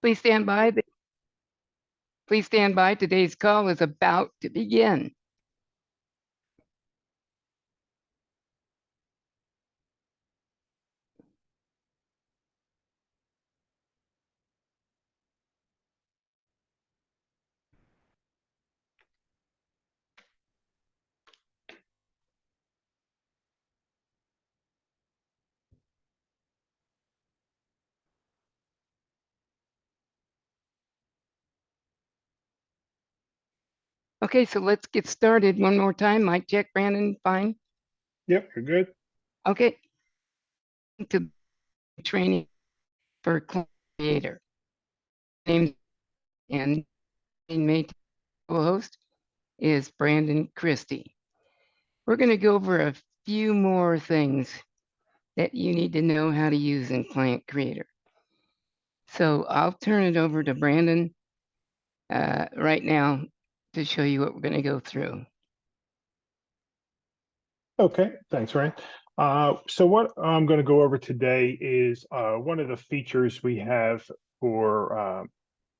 Please stand by. Please stand by. Today's call is about to begin. Okay, so let's get started one more time. Mic check, Brandon, fine? Yep, you're good. Okay. To training for creator. Name and mate co-host is Brandon Christie. We're going to go over a few more things that you need to know how to use in Client Creator. So I'll turn it over to Brandon right now to show you what we're going to go through. Okay, thanks, Ryan. So what I'm going to go over today is one of the features we have for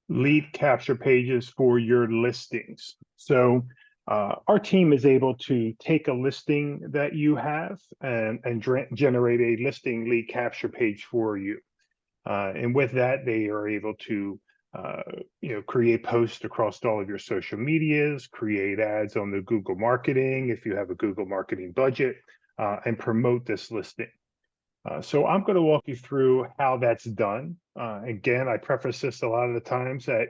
lead capture pages for your listings. So our team is able to take a listing that you have and generate a listing lead capture page for you. And with that, they are able to create posts across all of your social medias, create ads on the Google Marketing if you have a Google Marketing budget, and promote this listing. So I'm going to walk you through how that's done. Again, I preface this a lot of the times that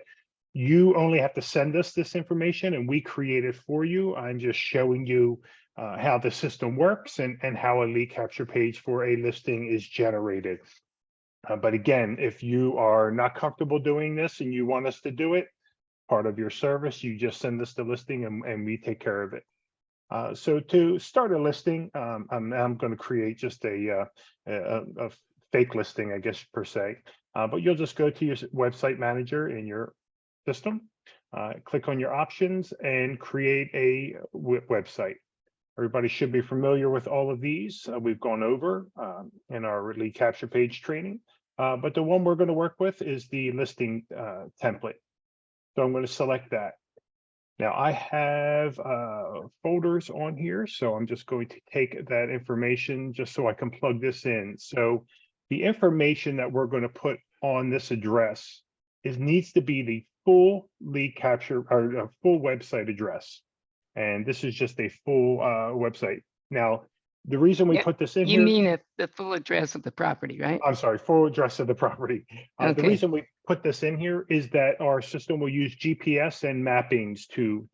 you only have to send us this information and we create it for you. I'm just showing you how the system works and how a lead capture page for a listing is generated. But again, if you are not comfortable doing this and you want us to do it, part of your service, you just send us the listing and we take care of it. So to start a listing, I'm going to create just a fake listing, I guess, per se. But you'll just go to your website manager in your system, click on your options and create a website. Everybody should be familiar with all of these. We've gone over in our lead capture page training. But the one we're going to work with is the listing template. So I'm going to select that. Now I have folders on here, so I'm just going to take that information just so I can plug this in. So the information that we're going to put on this address needs to be the full lead capture or a full website address. And this is just a full website. Now, the reason we put this in here. You mean the full address of the property, right? I'm sorry, full address of the property. Okay. The reason we put this in here is that our system will use GPS and mappings to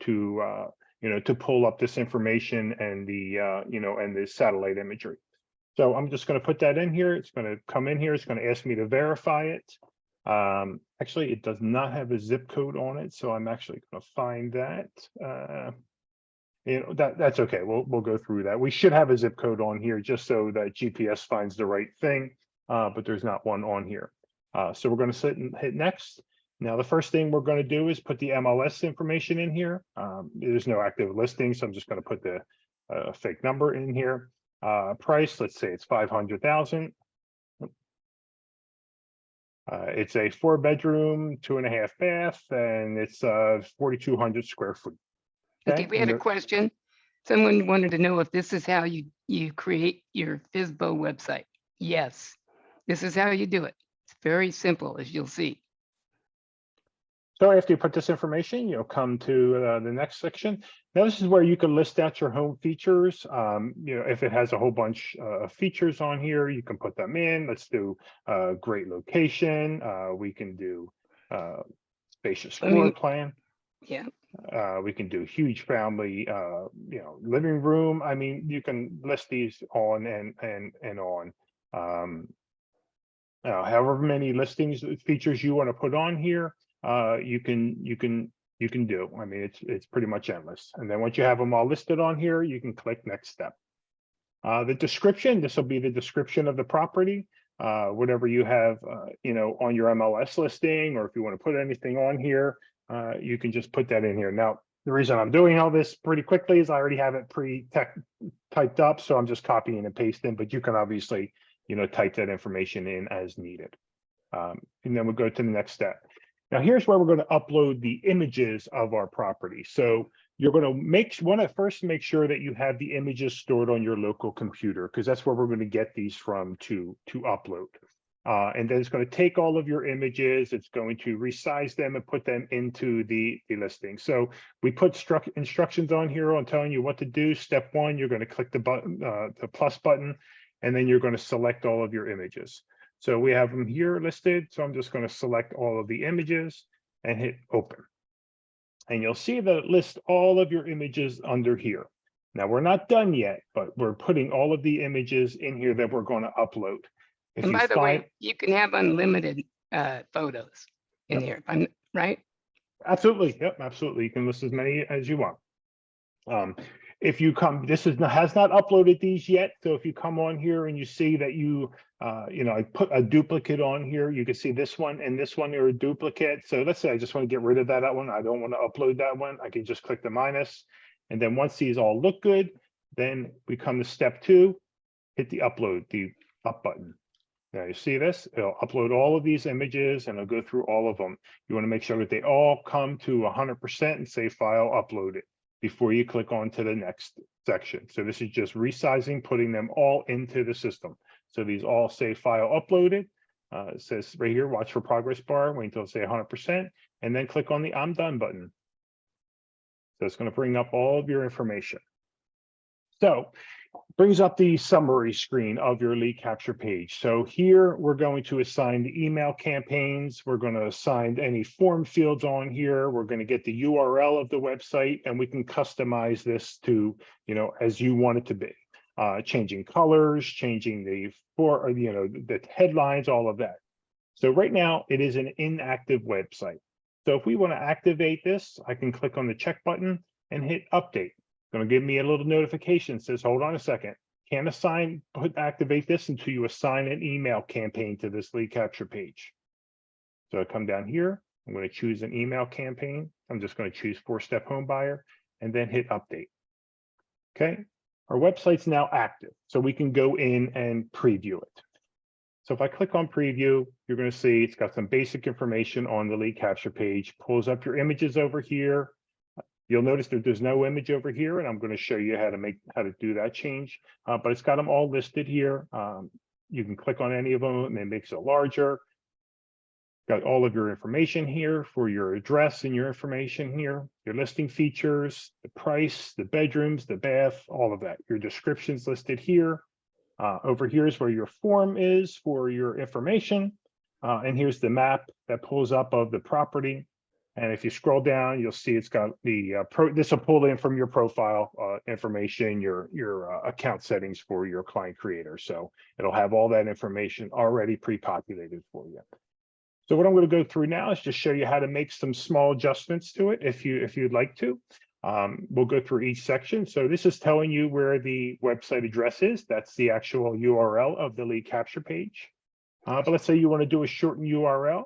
pull up this information and the and the satellite imagery. So I'm just going to put that in here. It's going to come in here. It's going to ask me to verify it. Actually, it does not have a zip code on it, so I'm actually going to find that. That's okay. We'll go through that. We should have a zip code on here just so that GPS finds the right thing, but there's not one on here. So we're going to hit next. Now, the first thing we're going to do is put the MLS information in here. There's no active listing, so I'm just going to put the fake number in here. Price, let's say it's $500,000. It's a 4-bedroom, 2.5 bath, and it's 4,200 square feet. Okay, we had a question. Someone wanted to know if this is how you create your FSBO website. Yes, this is how you do it. It's very simple, as you'll see. So after you put this information, you'll come to the next section. Now this is where you can list out your home features. If it has a whole bunch of features on here, you can put them in. Let's do great location. We can do spacious floor plan. Yeah. We can do huge family, living room. I mean, you can list these on and on. However many listings features you want to put on here, you can do. I mean, it's pretty much endless. And then once you have them all listed on here, you can click next step. The description, this will be the description of the property. Whatever you have, on your MLS listing, or if you want to put anything on here, you can just put that in here. Now, the reason I'm doing all this pretty quickly is I already have it typed up, so I'm just copying and pasting, but you can obviously, type that information in as needed. And then we'll go to the next step. Now here's where we're going to upload the images of our property. So you're going to want to first make sure that you have the images stored on your local computer, because that's where we're going to get these from to upload. And then it's going to take all of your images, it's going to resize them and put them into the listing. So we put instructions on here on telling you what to do. Step 1, you're going to click the button, the plus button, and then you're going to select all of your images. So we have them here listed. So I'm just going to select all of the images and hit open. And you'll see that it lists all of your images under here. Now we're not done yet, but we're putting all of the images in here that we're going to upload. If And you by the find, way, you can have unlimited photos in Yep. here, I'm right? Absolutely, yep, absolutely. You can list as many as you want. If you come, has not uploaded these yet. So if you come on here and you see that I put a duplicate on here, you can see this one and this one are a duplicate. So let's say I just want to get rid of that one. I don't want to upload that one. I can just click the minus. And then once these all look good, then we come to step 2, hit the upload, the up button. Now you see this, it'll upload all of these images and it'll go through all of them. You want to make sure that they all come to 100% and say file uploaded before you click on to the next section. So this is just resizing, putting them all into the system. So these all say file uploaded. It says right here, watch for progress bar, wait until it say 100%, and then click on the I'm done button. So it's going to bring up all of your information. So brings up the summary screen of your lead capture page. So here we're going to assign the email campaigns. We're going to assign any form fields on here. We're going to get the URL of the website, and we can customize this to, as you want it to be. Changing colors, changing the headlines, all of that. So right now it is an inactive website. So if we want to activate this, I can click on the check button and hit update. Going to give me a little notification, says, hold on a second, can't activate this until you assign an email campaign to this lead capture page. So I come down here, I'm going to choose an email campaign. I'm just going to choose 4-step home buyer and then hit update. Okay, our website's now active, so we can go in and preview it. So if I click on preview, you're going to see it's got some basic information on the lead capture page, pulls up your images over here. You'll notice that there's no image over here, and I'm going to show you how to do that change. But it's got them all listed here. You can click on any of them, and it makes it larger. Got all of your information here for your address and your information here, your listing features, the price, the bedrooms, the bath, all of that. Your description's listed here. Over here is where your form is for your information. And here's the map that pulls up of the property. And if you scroll down, you'll see it's got the this will pull in from your profile information, your account settings for your client creator. So it'll have all that information already pre-populated for you. So what I'm going to go through now is just show you how to make some small adjustments to it if you'd like to. We'll go through each section. So this is telling you where the website address is. That's the actual URL of the lead capture page. But let's say you want to do a shortened URL.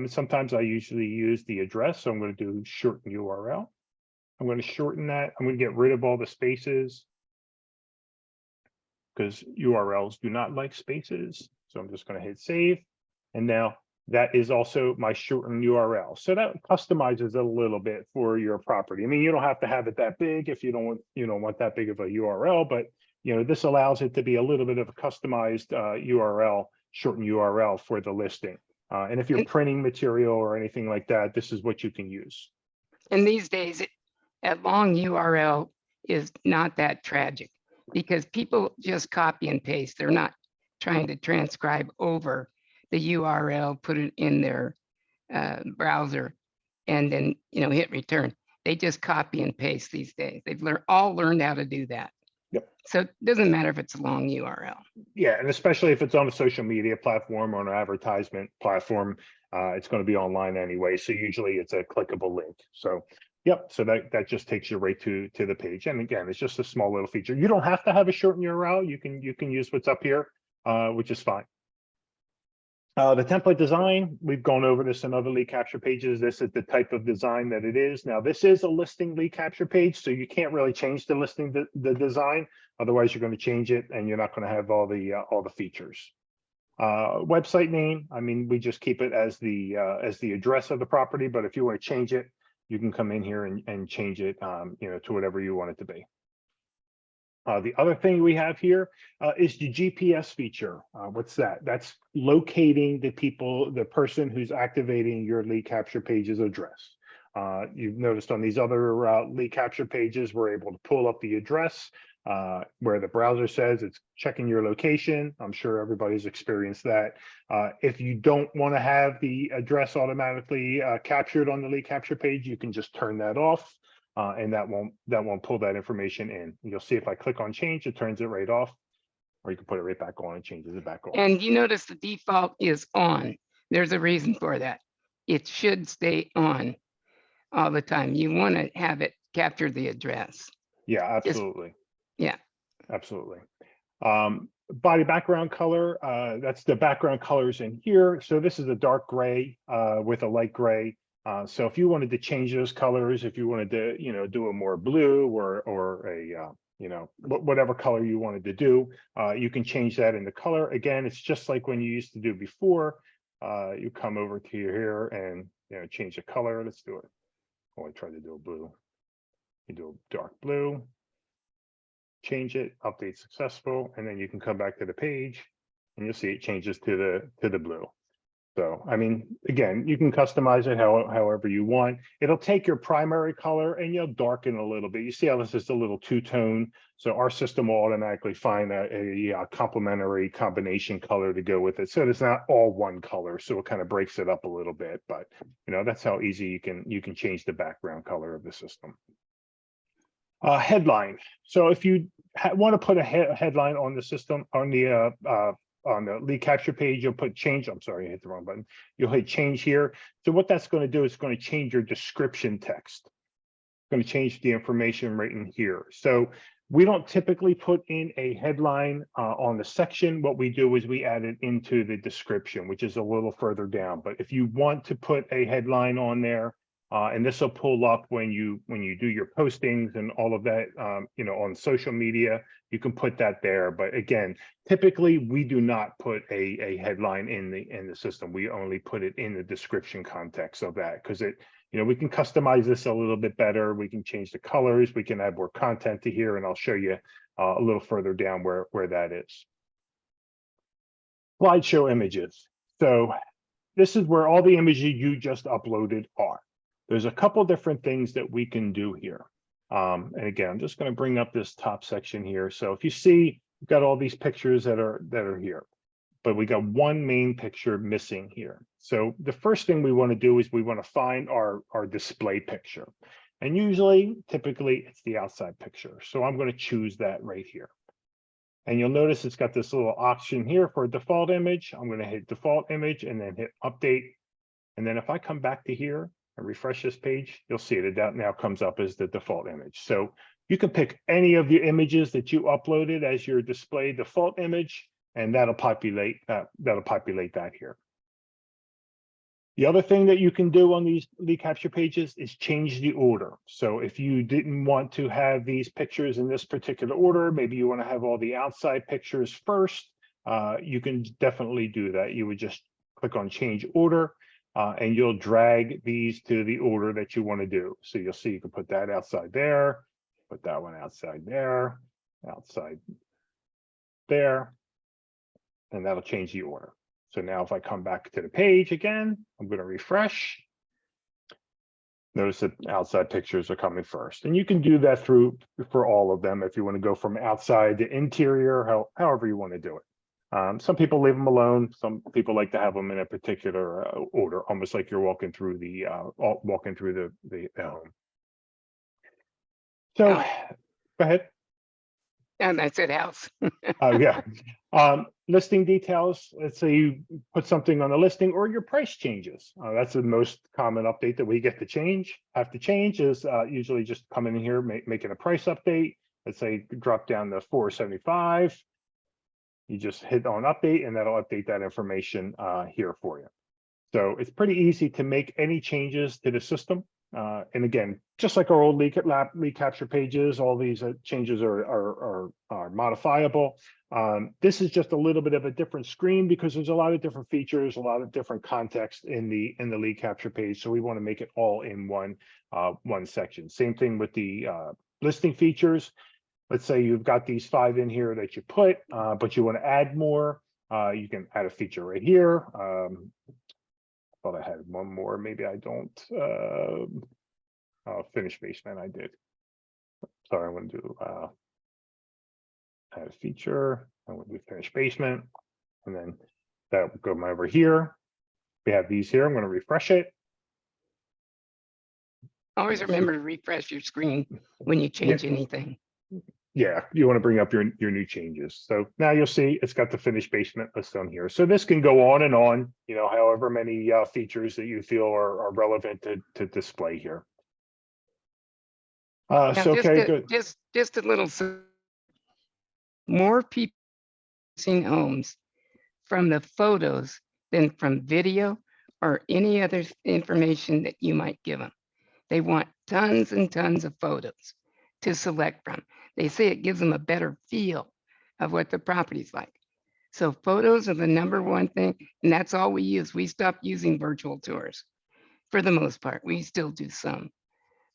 Sometimes I usually use the address, so I'm going to do shorten URL. I'm going to shorten that. I'm going to get rid of all the spaces because URLs do not like spaces. So I'm just going to hit save. And now that is also my shortened URL. So that customizes it a little bit for your property. I mean, you don't have to have it that big if you don't want that big of a URL, but this allows it to be a little bit of a customized URL, shortened URL for the listing. And if you're printing material or anything like that, this is what you can use. And these days, a long URL is not that tragic because people just copy and paste. They're not trying to transcribe over the URL, put it in their browser, and then hit return. They just copy and paste these days. They've all learned how to do that. Yep. So it doesn't matter if it's a long URL. Yeah, and especially if it's on a social media platform or an advertisement platform, it's going to be online anyway. So usually it's a clickable link. So yep, so that just takes you right to the page. And again, it's just a small little feature. You don't have to have a shortened URL. You can use what's up here, which is fine. The template design, we've gone over this in other lead capture pages. This is the type of design that it is. Now, this is a listing lead capture page, so you can't really change the listing, the design. Otherwise, you're going to change it, and you're not going to have all the features. Website name, I mean, we just keep it as the address of the property, but if you want to change it, you can come in here and change it, to whatever you want it to be. The other thing we have here is the GPS feature. What's that? That's locating the person who's activating your lead capture page's address. You've noticed on these other lead capture pages, we're able to pull up the address where the browser says it's checking your location. I'm sure everybody's experienced that. If you don't want to have the address automatically captured on the lead capture page, you can just turn that off. And that won't pull that information in. You'll see if I click on change, it turns it right off, or you can put it right back on and changes it back on. And you notice the default is on. There's a reason for that. It should stay on all the time. You want to have it capture the address. Yeah, absolutely. Yeah. Absolutely. Body background color, that's the background colors in here. So this is a dark gray with a light gray. So if you wanted to change those colors, if you wanted to, do a more blue or a, whatever color you wanted to do, you can change that in the color. Again, it's just like when you used to do before. You come over to here and, change the color. Let's do it. Oh, I tried to do a blue. You do a dark blue. Change it, update successful, and then you can come back to the page and you'll see it changes to the blue. So, I mean, again, you can customize it however you want. It'll take your primary color and you'll darken a little bit. You see how this is a little two-tone. So our system will automatically find a complementary combination color to go with it. So it's not all one color. So it kind of breaks it up a little bit, but that's how easy you can change the background color of the system. Headline. So if you want to put a headline on the system, on the lead capture page, you'll put change. I'm sorry, I hit the wrong button. You'll hit change here. So what that's going to do is going to change your description text. It's going to change the information right in here. So we don't typically put in a headline on the section. What we do is we add it into the description, which is a little further down. But if you want to put a headline on there, and this will pull up when you do your postings and all of that, on social media, you can put that there. But again, typically we do not put a headline in the system. We only put it in the description context of that because we can customize this a little bit better. We can change the colors. We can add more content to here, and I'll show you a little further down where that is. Slideshow images. So this is where all the images you just uploaded are. There's a couple different things that we can do here. And again, I'm just going to bring up this top section here. So if you see, we've got all these pictures that are here, but we got one main picture missing here. So the first thing we want to do is we want to find our display picture. And typically it's the outside picture. So I'm going to choose that right here. And you'll notice it's got this little option here for a default image. I'm going to hit default image and then hit update. And then if I come back to here, and refresh this page, you'll see that now comes up as the default image. So you can pick any of the images that you uploaded as your display default image, and that'll populate that here. The other thing that you can do on these lead capture pages is change the order. So if you didn't want to have these pictures in this particular order, maybe you want to have all the outside pictures first, you can definitely do that. You would just click on change order. And you'll drag these to the order that you want to do. So you'll see you can put that outside there, put that one outside there, outside there, and that'll change the order. So now if I come back to the page again, I'm going to refresh. Notice that outside pictures are coming first. And you can do that for all of them if you want to go from outside to interior, however you want to do it. Some people leave them alone. Some people like to have them in a particular order, almost like you're walking through the home. So, go ahead. And I said house. Oh yeah. Listing details. Let's say you put something on the listing or your price changes. That's the most common update that we have to change is usually just coming in here, making a price update. Let's say drop down to $4.75. You just hit on update and that'll update that information here for you. So it's pretty easy to make any changes to the system. And again, just like our old lead capture pages, all these changes are modifiable. This is just a little bit of a different screen because there's a lot of different features, a lot of different context in the lead capture page. So we want to make it all in one section. Same thing with the listing features. Let's say you've got these 5 in here that you put, but you want to add more. You can add a feature right here. Thought I had one more. Maybe I don't. Finish basement. I did. Sorry, I'm going to do add a feature. I'm going to do finish basement, and then that will go over here. We have these here. I'm going to refresh it. Always remember to refresh your screen when you change anything. Yeah, you want to bring up your new changes. So now you'll see it's got the finished basement list on here. So this can go on and on, you know, however many features that you feel are relevant to display here. Now, So okay, good. Just a little. More people seeing homes from the photos than from video or any other information that you might give them. They want tons and tons of photos to select from. They say it gives them a better feel of what the property's like. So photos are the #1 thing, and that's all we use. We stopped using virtual tours for the most part. We still do some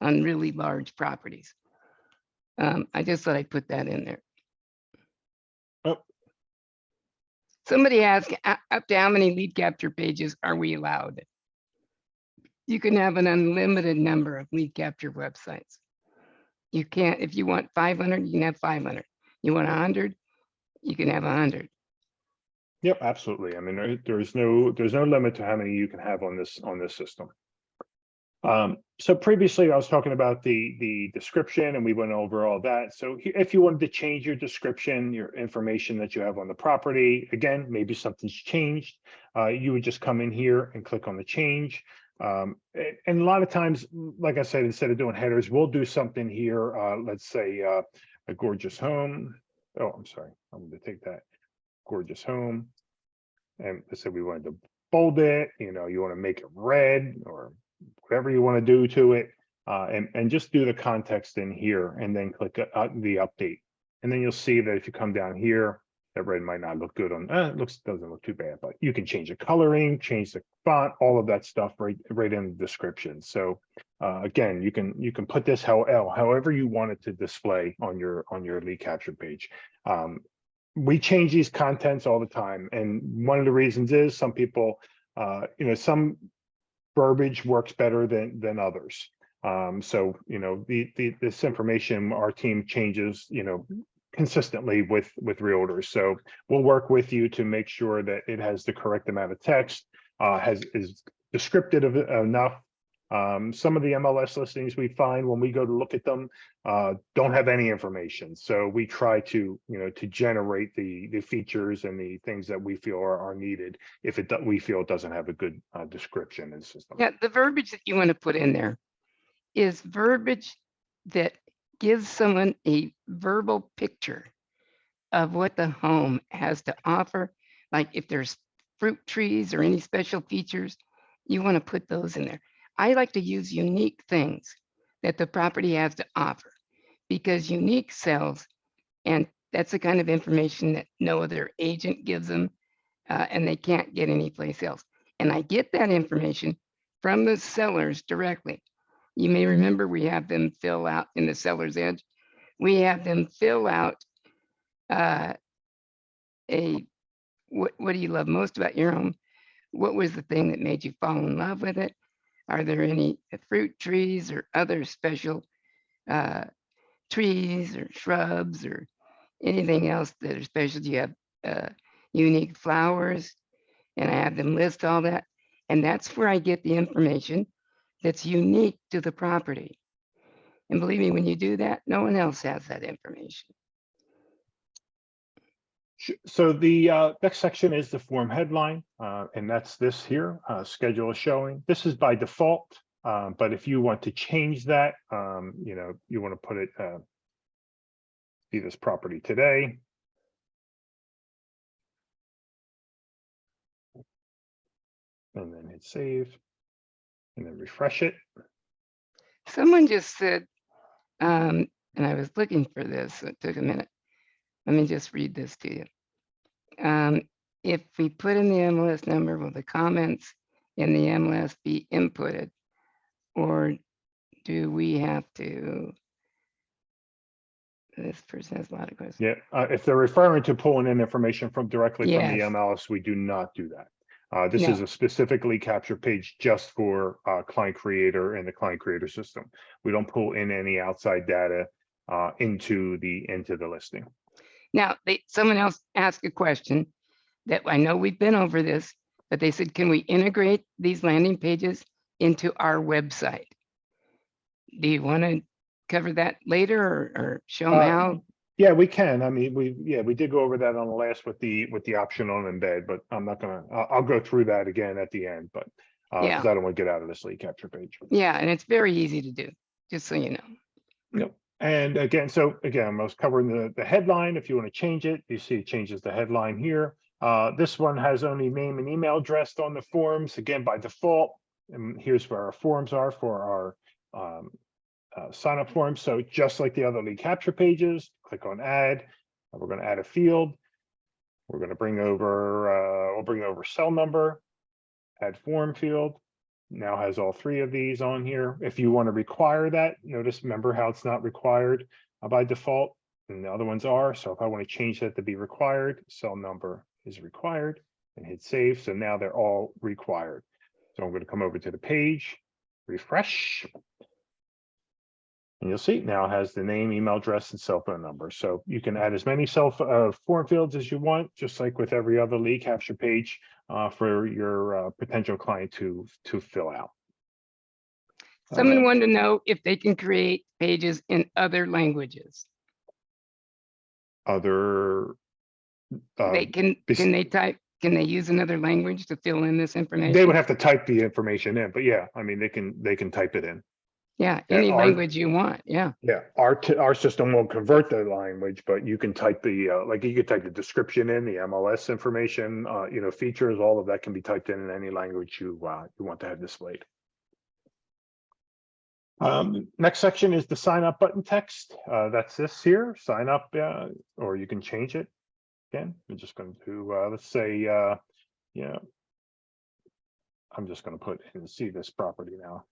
on really large properties. I just thought I'd put that in there. Oh. Somebody asked up to how many lead capture pages are we allowed? You can have an unlimited number of lead capture websites. You can't, if you want 500, you can have 500. You want 100, you can have 100. Yep, absolutely. I mean, there's no limit to how many you can have on this system. So previously I was talking about the description, and we went over all that. So if you wanted to change your description, your information that you have on the property, again, maybe something's changed, you would just come in here and click on the change. And a lot of times, like I said, instead of doing headers, we'll do something here. Let's say a gorgeous home. Oh, I'm sorry. I'm going to take that gorgeous home. And let's say we wanted to bold it, you know, you want to make it red or whatever you want to do to it, and just do the context in here and then click the update. And then you'll see that if you come down here, that red might not look good on, doesn't look too bad, but you can change the coloring, change the font, all of that stuff right in the description. So again, you can put this however you want it to display on your lead capture page. We change these contents all the time, and one of the reasons is some people, you know, some verbiage works better than others. So, you know, this information our team changes, you know, consistently with realtors. So we'll work with you to make sure that it has the correct amount of text, is descriptive enough. Some of the MLS listings we find when we go to look at them don't have any information. So we try to, you know, to generate the features and the things that we feel are needed if we feel it doesn't have a good description in the system. Yeah, the verbiage that you want to put in there is verbiage that gives someone a verbal picture of what the home has to offer. Like if there's fruit trees or any special features, you want to put those in there. I like to use unique things that the property has to offer because unique sells, and that's the kind of information that no other agent gives them, and they can't get anyplace else. And I get that information from the sellers directly. You may remember we have them fill out in the seller's edge. We have them fill out what do you love most about your home? What was the thing that made you fall in love with it? Are there any fruit trees or other special trees or shrubs or anything else that are special? Do you have unique flowers? And I have them list all that. And that's where I get the information that's unique to the property. And believe me, when you do that, no one else has that information. So the next section is the form headline, and that's this here, schedule of showing. This is by default, but if you want to change that, you know, you want to put it, see this property today. And then hit save, and then refresh it. Someone just said, and I was looking for this, so it took a minute. Let me just read this to you. If we put in the MLS number, will the comments in the MLS be inputted? Or do we have to? This person has a lot of questions. Yeah, if they're referring to pulling in information from directly from the Yes. MLS, we do not do that. This Yeah. is a specifically capture page just for client creator and the client creator system. We don't pull in any outside data into the listing. Now, someone else asked a question that I know we've been over this, but they said, can we integrate these landing pages into our website? Do you want to cover that later or show them how? Yeah, we can. I mean, we did go over that on the last with the option on embed, but I'm not gonna. I'll go through that again at the end, but Yeah. because I don't want to get out of this lead capture page. Yeah, and it's very easy to do, just so you know. Yep. And again, I was covering the headline. If you want to change it, you see it changes the headline here. This one has only name and email address on the forms, again, by default. And here's where our forms are for our sign up forms. So just like the other lead capture pages, click on add. We're going to add a field. We're going to bring over, we'll bring over cell number, add form field. Now has all three of these on here. If you want to require that, remember how it's not required by default, and the other ones are. So if I want to change that to be required, cell number is required, and hit save. So now they're all required. So I'm going to come over to the page, refresh, and you'll see now it has the name, email address, and cell phone number. So you can add as many form fields as you want, just like with every other lead capture page for your potential client to fill out. Someone wanted to know if they can create pages in other languages. Other Can they use another language to fill in this information? They would have to type the information in, but yeah, I mean, they can type it in. Yeah, any language you want. Yeah. Yeah, our system won't convert the language, but you can type the like you could type the description in, the MLS information, features, all of that can be typed in any language you want to have displayed. Next section is the sign up button text. That's this here, sign up, or you can change it. Again, we're just going to let's say I'm just going to put in see this property now.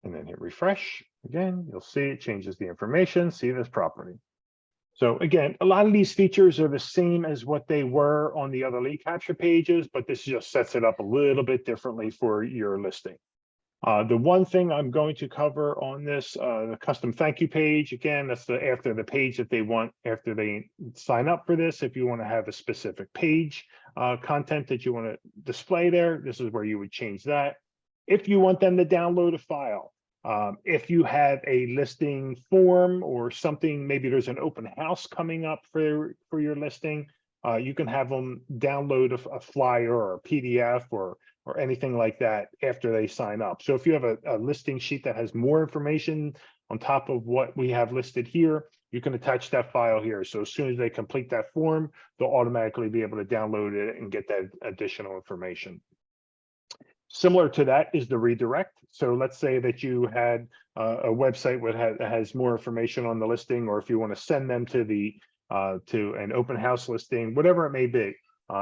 And then hit refresh. Again, you'll see it changes the information, see this property. So again, a lot of these features are the same as what they were on the other lead capture pages, but this just sets it up a little bit differently for your listing. The one thing I'm going to cover on this, the custom thank you page, again, that's after the page that they want after they sign up for this. If you want to have a specific page content that you want to display there, this is where you would change that. If you want them to download a file, if you have a listing form or something, maybe there's an open house coming up for your listing, you can have them download a flyer or a PDF or anything like that after they sign up. So if you have a listing sheet that has more information on top of what we have listed here, you can attach that file here. So as soon as they complete that form, they'll automatically be able to download it and get that additional information. Similar to that is the redirect. So let's say that you had a website that has more information on the listing, or if you want to send them to to an open house listing, whatever it may be,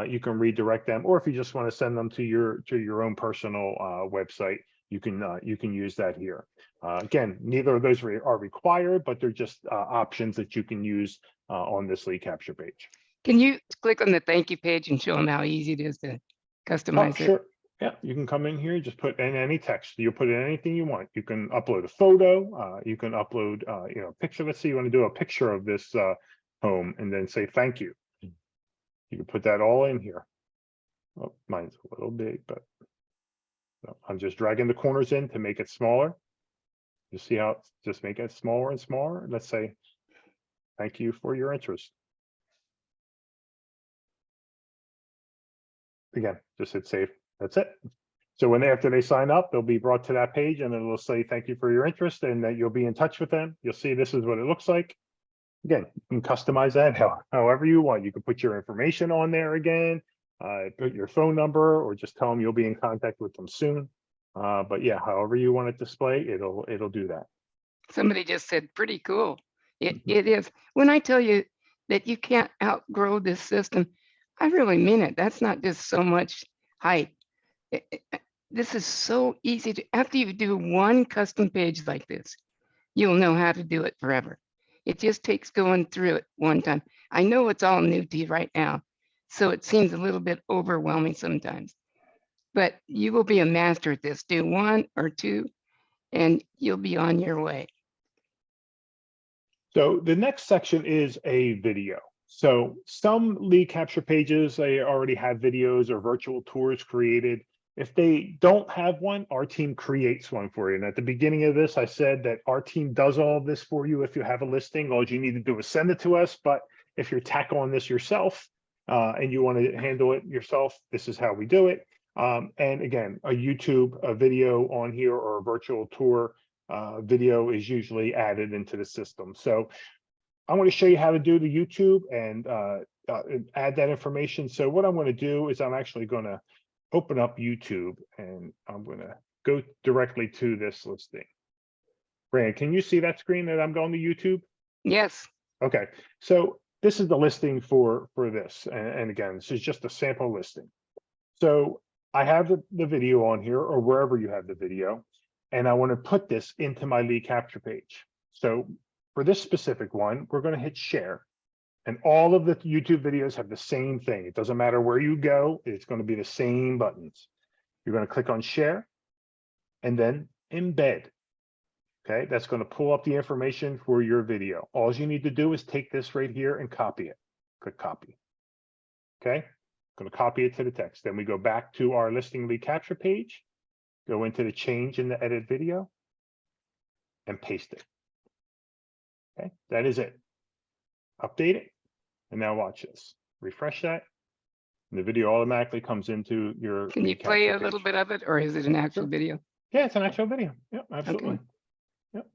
you can redirect them. Or if you just want to send them to your own personal website, you can use that here. Again, neither of those are required, but they're just options that you can use on this lead capture page. Can you click on the thank you page and show them how easy it is to customize it? Sure. Yeah, you can come in here, just put in any text. You'll put in anything you want. You can upload a photo. You can upload, a picture. Let's say you want to do a picture of this home and then say thank you. You can put that all in here. Oh, mine's a little big, but I'm just dragging the corners in to make it smaller. You see how it's just make it smaller and smaller. Let's say thank you for your interest. Again, just hit save. That's it. So after they sign up, they'll be brought to that page and it'll say, thank you for your interest, and that you'll be in touch with them. You'll see this is what it looks like. Again, you can customize that however you want. You can put your information on there again. put your phone number or just tell them you'll be in contact with them soon. But yeah, however you want it displayed, it'll do that. Somebody just said, pretty cool. Mhm. It is. When I tell you that you can't outgrow this system, I really mean it. That's not just so much hype. This is so easy to, after you do one custom page like this, you'll know how to do it forever. It just takes going through it one time. I know it's all new to you right now, so it seems a little bit overwhelming sometimes, but you will be a master at this. Do one or two, and you'll be on your way. So the next section is a video. So some lead capture pages, they already have videos or virtual tours created. If they don't have one, our team creates one for you. And at the beginning of this, I said that our team does all of this for you. If you have a listing, all you need to do is send it to us. But if you're tackling this yourself and you want to handle it yourself, this is how we do it. And again, a video on here or a virtual tour video is usually added into the system. So I'm going to show you how to do the YouTube and add that information. So what I'm going to do is I'm actually going to open up YouTube and I'm going to go directly to this listing. Brandon, can you see that screen that I'm going to YouTube? Yes. Okay, so this is the listing for this. And again, this is just a sample listing. So I have the video on here or wherever you have the video, and I want to put this into my lead capture page. So for this specific one, we're going to hit share. And all of the YouTube videos have the same thing. It doesn't matter where you go, it's going to be the same buttons. You're going to click on share and then embed. Okay, that's going to pull up the information for your video. All you need to do is take this right here and copy it. Click copy. Okay, going to copy it to the text. Then we go back to our listing lead capture page, go into the change in the edit video and paste it. Okay, that is it. Update it. And now watch this. Refresh that. And the video automatically comes into your Can you lead play capture a little page. bit of it, or is it an actual Sure. video? Yeah, it's an actual video. Yep, absolutely. Okay. Yep.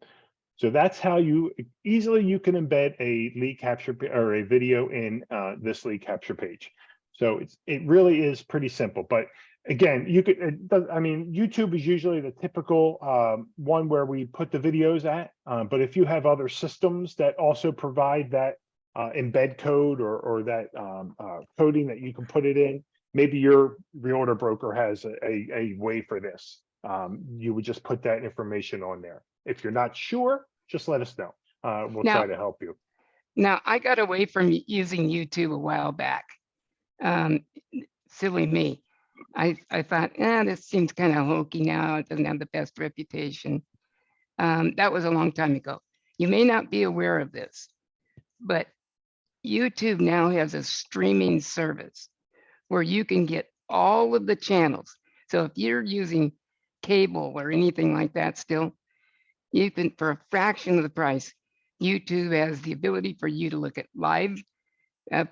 So that's how you can embed a lead capture or a video in this lead capture page. So it really is pretty simple. But again, you could. I mean, YouTube is usually the typical one where we put the videos at. But if you have other systems that also provide that embed code or that coding that you can put it in, maybe your realtor broker has a way for this. You would just put that information on there. If you're not sure, just let us know. We'll Now- try to help you. Now, I got away from using YouTube a while back. Silly me. I thought, this seems kind of hokey now. It doesn't have the best reputation. That was a long time ago. You may not be aware of this, but YouTube now has a streaming service where you can get all of the channels. So if you're using cable or anything like that still, you can, for a fraction of the price, YouTube has the ability for you to look at live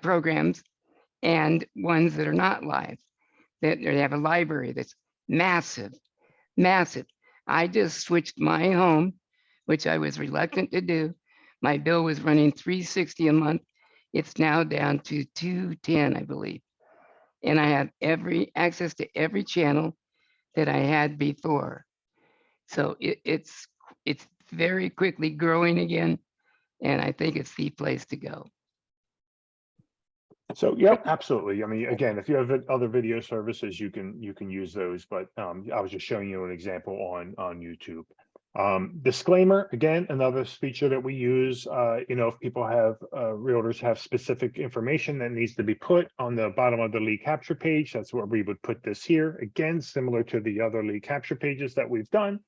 programs and ones that are not live. They have a library that's massive, massive. I just switched my home, which I was reluctant to do. My bill was running $360 a month. It's now down to $210, I believe. And I have access to every channel that I had before. So it's very quickly growing again. And I think it's the place to go. So yeah, absolutely. I mean, again, if you have other video services, you can use those. But I was just showing you an example on YouTube. Disclaimer, again, another feature that we use, if people have realtors have specific information that needs to be put on the bottom of the lead capture page, that's where we would put this here. Again, similar to the other lead capture pages that we've done.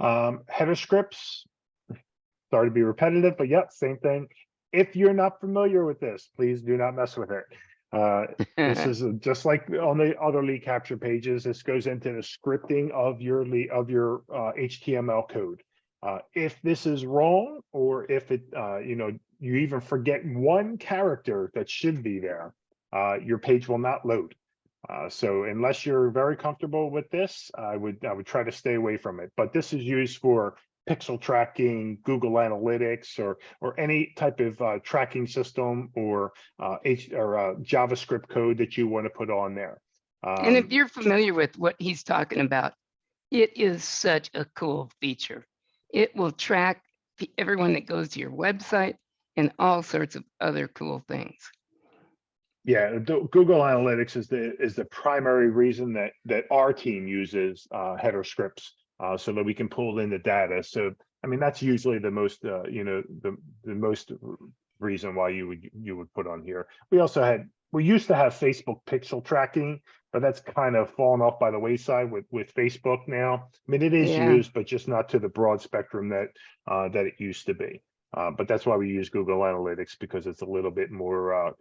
Header scripts, sorry to be repetitive, but yeah, same thing. If you're not familiar with this, please do not mess with it. This is just like on the other lead capture pages. This goes into the scripting of your HTML code. If this is wrong, or if it, you even forget one character that should be there, your page will not load. So unless you're very comfortable with this, I would try to stay away from it. But this is used for pixel tracking, Google Analytics, or any type of tracking system or JavaScript code that you want to put on there. And if you're familiar with what he's talking about, it is such a cool feature. It will track everyone that goes to your website and all sorts of other cool things. Yeah, Google Analytics is the primary reason that our team uses header scripts so that we can pull in the data. So I mean that's usually the most the most reason why you would put on here. We used to have Facebook pixel tracking, but that's kind of fallen off by the wayside with Facebook now. I mean it is Yeah. used, but just not to the broad spectrum that it used to be. But that's why we use Google Analytics, because it's a little bit more,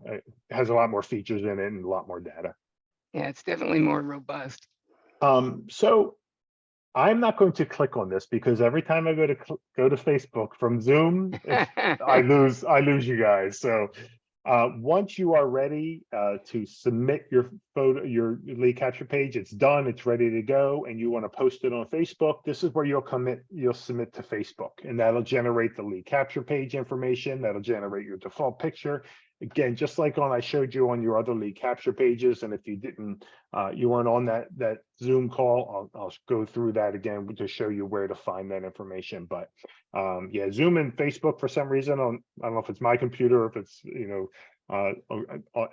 has a lot more features in it and a lot more data. Yeah, it's definitely more robust. So I'm not going to click on this because every time I go to Facebook from Zoom, I lose you guys. So once you are ready to submit your your lead capture page, it's done, it's ready to go, and you want to post it on Facebook, this is where you'll submit to Facebook, and that'll generate the lead capture page information, that'll generate your default picture. Again, just like I showed you on your other lead capture pages, and if you didn't, you weren't on that Zoom call, I'll go through that again to show you where to find that information. But yeah, Zoom and Facebook, for some reason, I don't know if it's my computer or if it's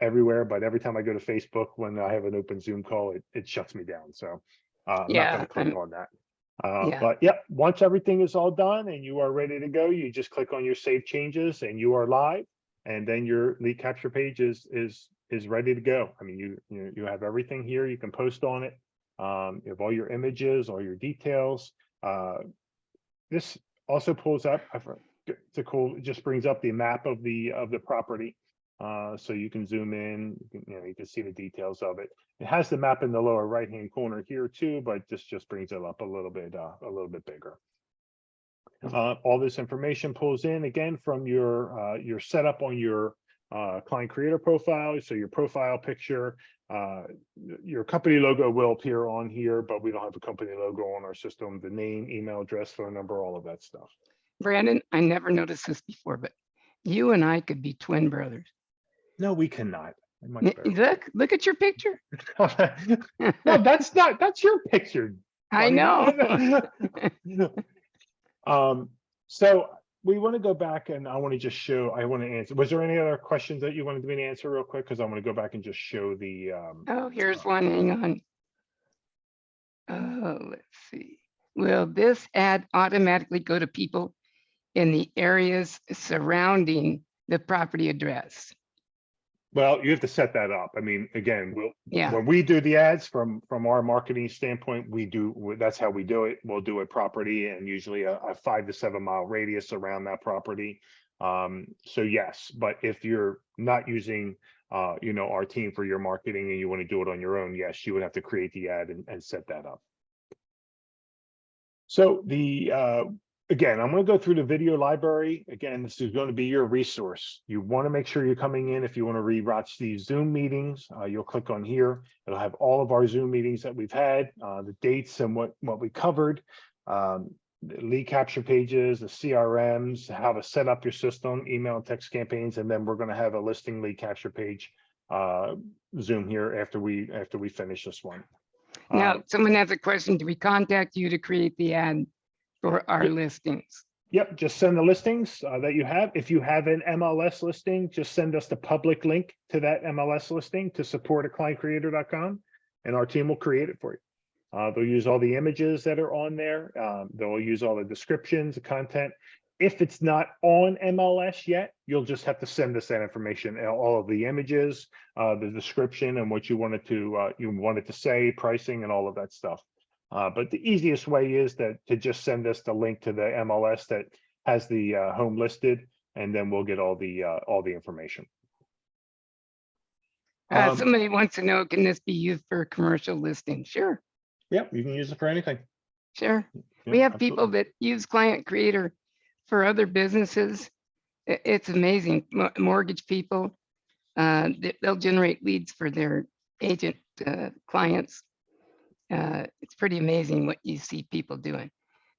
everywhere, but every time I go to Facebook when I have an open Zoom call, it shuts me down. So I'm not going to click on that. Yeah. But yeah, once everything is all done and you are ready to go, you just click on your save changes and you are live. And then your lead capture page is ready to go. I mean, you have everything here. You can post on it. You have all your images, all your details. This also pulls up. It's a cool. It just brings up the map of the property, so you can zoom in. You can see the details of it. It has the map in the lower right hand corner here too, but this just brings it up a little bit bigger. All this information pulls in again from your setup on your client creator profile. So your profile picture, your company logo will appear on here, but we don't have a company logo on our system. The name, email address, phone number, all of that stuff. Brandon, I never noticed this before, but you and I could be twin brothers. No, we cannot. Much Look at your picture. No, that's your picture. I know. So we want to go back and I want to just show, I want to answer. Was there any other questions that you wanted me to answer real quick? Because I want to go back and just show the. Oh, here's one. Hang on. Oh, let's see. Will this ad automatically go to people in the areas surrounding the property address? Well, you have to set that up. I mean, again, Yeah. when we do the ads from our marketing standpoint, that's how we do it. We'll do a property and usually a 5 to 7 mile radius around that property. So yes, but if you're not using our team for your marketing and you want to do it on your own, yes, you would have to create the ad and set that up. So again, I'm going to go through the video library. Again, this is going to be your resource. You want to make sure you're coming in. If you want to rewatch these Zoom meetings, you'll click on here. It'll have all of our Zoom meetings that we've had, the dates and what we covered, the lead capture pages, the CRMs, how to set up your system, email and text campaigns, and then we're going to have a listing lead capture page Zoom here after we finish this one. Now, someone has a question. Do we contact you to create the ad for our listings? Yep, just send the listings that you have. If you have an MLS listing, just send us the public link to that MLS listing to support@clientcreator.com, and our team will create it for you. They'll use all the images that are on there. They'll use all the descriptions, the content. If it's not on MLS yet, you'll just have to send us that information, all of the images, the description, and what you wanted to say, pricing, and all of that stuff. But the easiest way is to just send us the link to the MLS that has the home listed, and then we'll get all the information. Somebody wants to know, can this be used for commercial listing? Sure. Yep, you can use it for anything. Sure. Yeah, We have absolutely. people that use Client Creator for other businesses. It's amazing. Mortgage people, they'll generate leads for their agent clients. It's pretty amazing what you see people doing.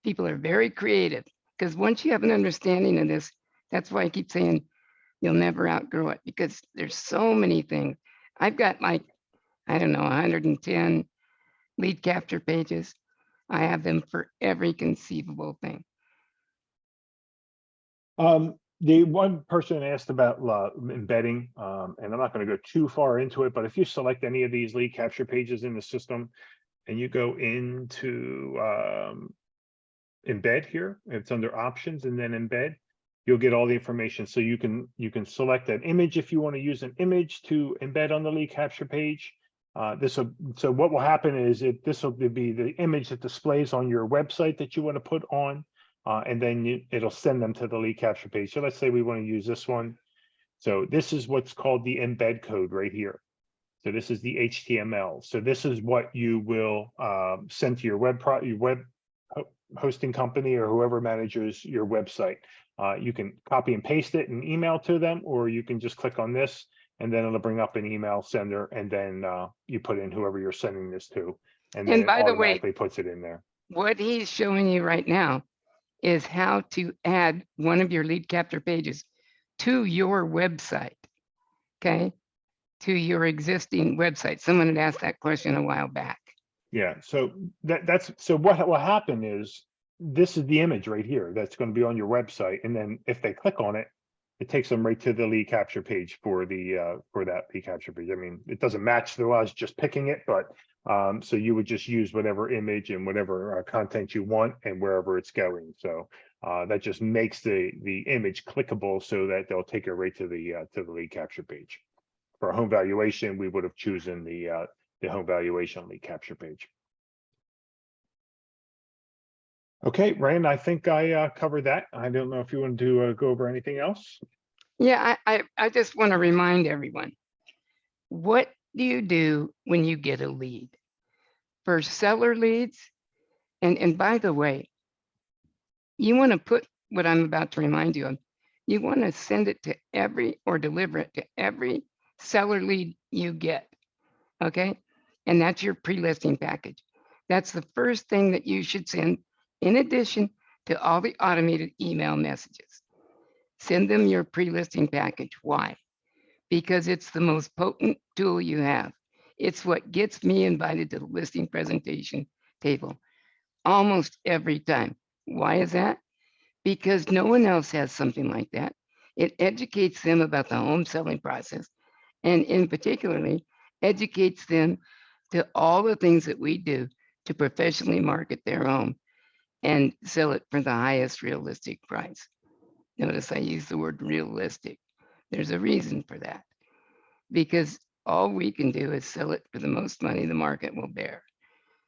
People are very creative because once you have an understanding of this, that's why I keep saying you'll never outgrow it because there's so many things. I've got like, I don't know, 110 lead capture pages. I have them for every conceivable thing. The one person asked about embedding, and I'm not going to go too far into it, but if you select any of these lead capture pages in the system and you go into embed here, it's under options and then embed, you'll get all the information. So you can select an image if you want to use an image to embed on the lead capture page. So what will happen is this will be the image that displays on your website that you want to put on. And then it'll send them to the lead capture page. So let's say we want to use this one. So this is what's called the embed code right here. So this is the HTML. So this is what you will send to your web hosting company or whoever manages your website. You can copy and paste it and email to them, or you can just click on this and then it'll bring up an email sender, and then you put in whoever you're sending this to, and then And it by the way, automatically puts it in there. what he's showing you right now is how to add one of your lead capture pages to your website, okay? To your existing website. Someone had asked that question a while back. Yeah, so that's so what will happen is this is the image right here that's going to be on your website, and then if they click on it, it takes them right to the lead capture page for the for that lead capture page. I mean, it doesn't match to us just picking it, but so you would just use whatever image and whatever content you want and wherever it's going. So that just makes the image clickable so that they'll take it right to the lead capture page. For a home valuation, we would have chosen the home valuation lead capture page. Okay, Rand, I think I covered that. I don't know if you want to go over anything else. Yeah, I just want to remind everyone, what do you do when you get a lead? For seller leads, and by the way, you want to put what I'm about to remind you of, you want to send it to every, or deliver it to every seller lead you get, okay? And that's your pre-listing package. That's the first thing that you should send in addition to all the automated email messages. Send them your pre-listing package. Why? Because it's the most potent tool you have. It's what gets me invited to the listing presentation table almost every time. Why is that? Because no one else has something like that. It educates them about the home selling process, and in particularly educates them to all the things that we do to professionally market their home and sell it for the highest realistic price. Notice I use the word realistic. There's a reason for that, because all we can do is sell it for the most money the market will bear.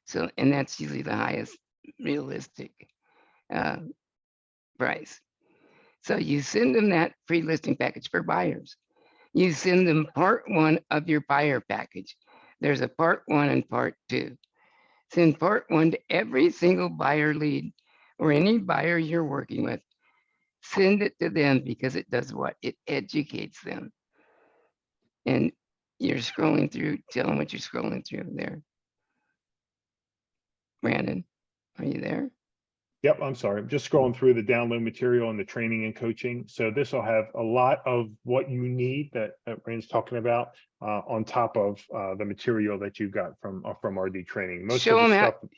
So, and that's usually the highest realistic price. So you send them that free listing package for buyers. You send them part one of your buyer package. There's a part one and part two. Send part one to every single buyer lead or any buyer you're working with. Send it to them because it does what? It educates them. And you're scrolling through, tell them what you're scrolling through there. Brandon, are you there? Yep, I'm sorry. I'm just scrolling through the download material and the training and coaching. So this will have a lot of what you need that Rand's talking about on top of the material that you got from RD training. Most Show of the them stuff.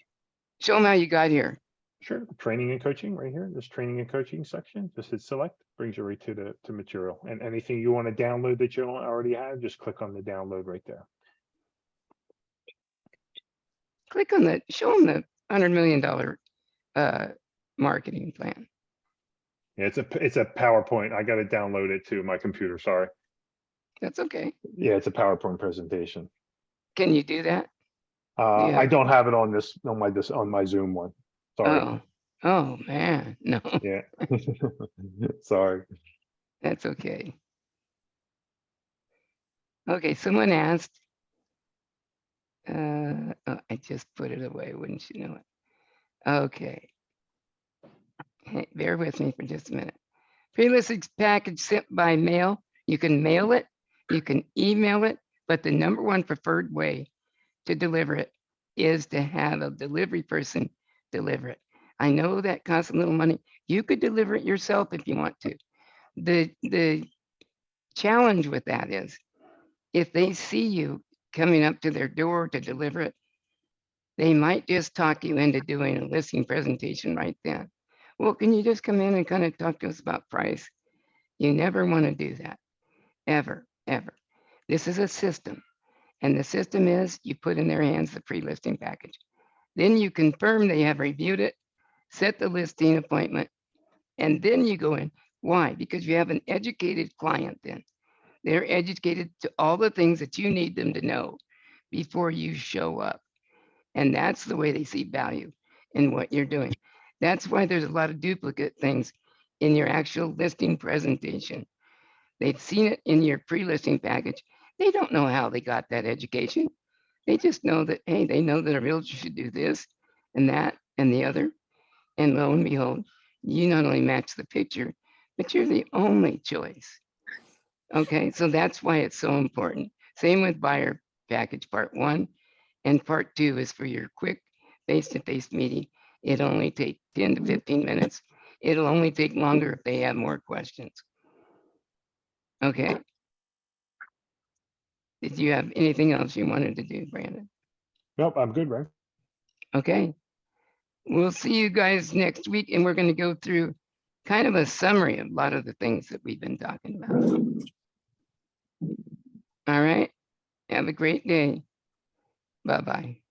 show them how you got here. Sure, training and coaching right here. This training and coaching section. Just hit select, brings you right to material. And anything you want to download that you don't already have, just click on the download right there. Click on the, show them the $100 million marketing plan. Yeah, it's a PowerPoint. I got to download it to my computer. Sorry. That's okay. Yeah, it's a PowerPoint presentation. Can you do that? I don't have it on on my Zoom one. Sorry. Oh man, no. Yeah. Sorry. That's okay. Okay, someone asked. Oh, I just put it away, wouldn't you know it? Okay. Hey, bear with me for just a minute. Pre-listings package sent by mail. You can mail it, you can email it, but the number one preferred way to deliver it is to have a delivery person deliver it. I know that costs a little money. You could deliver it yourself if you want to. The challenge with that is if they see you coming up to their door to deliver it, they might just talk you into doing a listing presentation right then. Well, can you just come in and kind of talk to us about price? You never want to do that, ever, ever. This is a system, and the system is you put in their hands the pre-listing package. Then you confirm they have reviewed it, set the listing appointment, and then you go in. Why? Because you have an educated client then. They're educated to all the things that you need them to know before you show up. And that's the way they see value in what you're doing. That's why there's a lot of duplicate things in your actual listing presentation. They've seen it in your pre-listing package. They don't know how they got that education. They just know that, hey, they know that a realtor should do this and that and the other. And lo and behold, you not only match the picture, but you're the only choice. Okay, so that's why it's so important. Same with buyer package part 1, and part 2 is for your quick face-to-face meeting. It'll only take 10 to 15 minutes. It'll only take longer if they have more questions. Okay. Did you have anything else you wanted to do, Brandon? Nope, I'm good, Ryan. Okay. We'll see you guys next week, and we're going to go through kind of a summary of a lot of the things that we've been talking about. All right. Have a great day. Bye-bye.